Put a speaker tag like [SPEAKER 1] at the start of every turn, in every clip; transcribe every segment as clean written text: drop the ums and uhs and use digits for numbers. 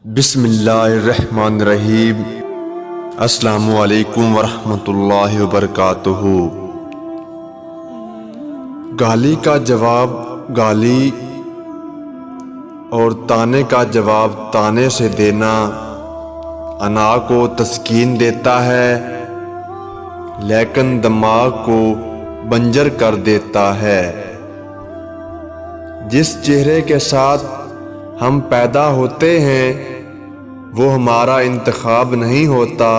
[SPEAKER 1] بسم اللہ الرحمن الرحیم۔ السلام علیکم ورحمۃ اللہ وبرکاتہ۔ گالی کا جواب گالی اور تانے کا جواب تانے سے دینا انا کو تسکین دیتا ہے، لیکن دماغ کو بنجر کر دیتا ہے۔ جس چہرے کے ساتھ ہم پیدا ہوتے ہیں وہ ہمارا انتخاب نہیں ہوتا،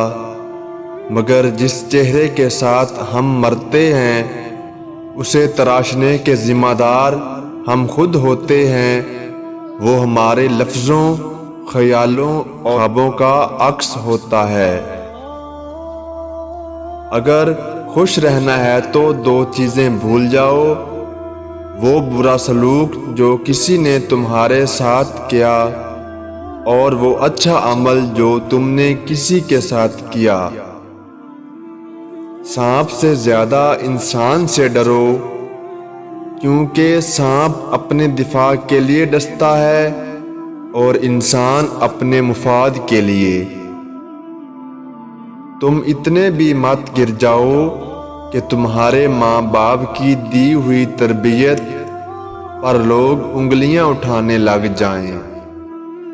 [SPEAKER 1] مگر جس چہرے کے ساتھ ہم مرتے ہیں اسے تراشنے کے ذمہ دار ہم خود ہوتے ہیں۔ وہ ہمارے لفظوں، خیالوں اور خوابوں کا عکس ہوتا ہے۔ اگر خوش رہنا ہے تو دو چیزیں بھول جاؤ، وہ برا سلوک جو کسی نے تمہارے ساتھ کیا اور وہ اچھا عمل جو تم نے کسی کے ساتھ کیا۔ سانپ سے زیادہ انسان سے ڈرو، کیونکہ سانپ اپنے دفاع کے لیے ڈستا ہے اور انسان اپنے مفاد کے لیے۔ تم اتنے بھی مت گر جاؤ کہ تمہارے ماں باپ کی دی ہوئی تربیت پر لوگ انگلیاں اٹھانے لگ جائیں۔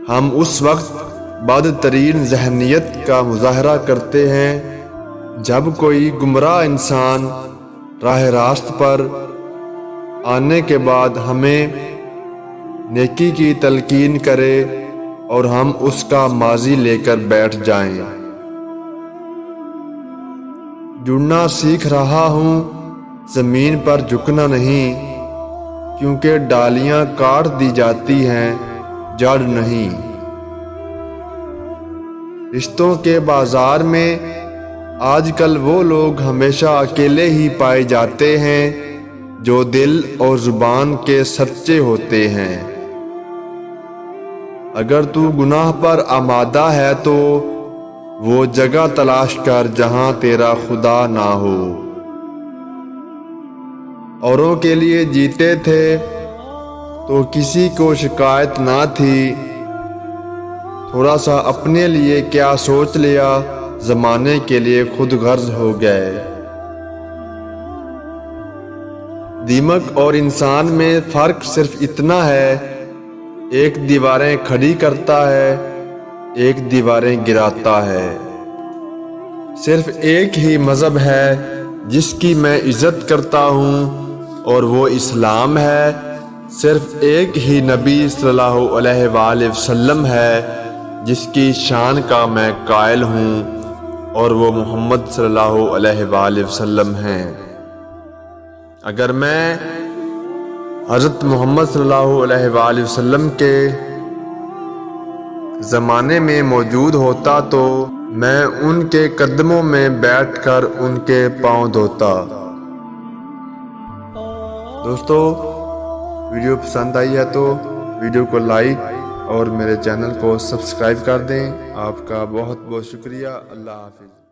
[SPEAKER 1] ہم اس وقت بدترین ذہنیت کا مظاہرہ کرتے ہیں جب کوئی گمراہ انسان راہ راست پر آنے کے بعد ہمیں نیکی کی تلقین کرے اور ہم اس کا ماضی لے کر بیٹھ جائیں۔ جڑنا سیکھ رہا ہوں، زمین پر جھکنا نہیں، کیونکہ ڈالیاں کاٹ دی جاتی ہیں، جڑ نہیں۔ رشتوں کے بازار میں آج کل وہ لوگ ہمیشہ اکیلے ہی پائے جاتے ہیں جو دل اور زبان کے سچے ہوتے ہیں۔ اگر تو گناہ پر آمادہ ہے تو وہ جگہ تلاش کر جہاں تیرا خدا نہ ہو۔ اوروں کے لیے جیتے تھے تو کسی کو شکایت نہ تھی، تھوڑا سا اپنے لیے کیا سوچ لیا، زمانے کے لیے خود غرض ہو گئے۔ دیمک اور انسان میں فرق صرف اتنا ہے، ایک دیواریں کھڑی کرتا ہے، ایک دیواریں گراتا ہے۔ صرف ایک ہی مذہب ہے جس کی میں عزت کرتا ہوں اور وہ اسلام ہے۔ صرف ایک ہی نبی صلی اللہ علیہ وآلہ وسلم ہے جس کی شان کا میں قائل ہوں اور وہ محمد صلی اللہ علیہ وآلہ وسلم ہیں۔ اگر میں حضرت محمد صلی اللہ علیہ وآلہ وسلم کے زمانے میں موجود ہوتا تو میں ان کے قدموں میں بیٹھ کر ان کے پاؤں دھوتا۔ دوستو، ویڈیو پسند آئی ہے تو ویڈیو کو لائک اور میرے چینل کو سبسکرائب کر دیں۔ آپ کا بہت بہت شکریہ۔ اللہ حافظ۔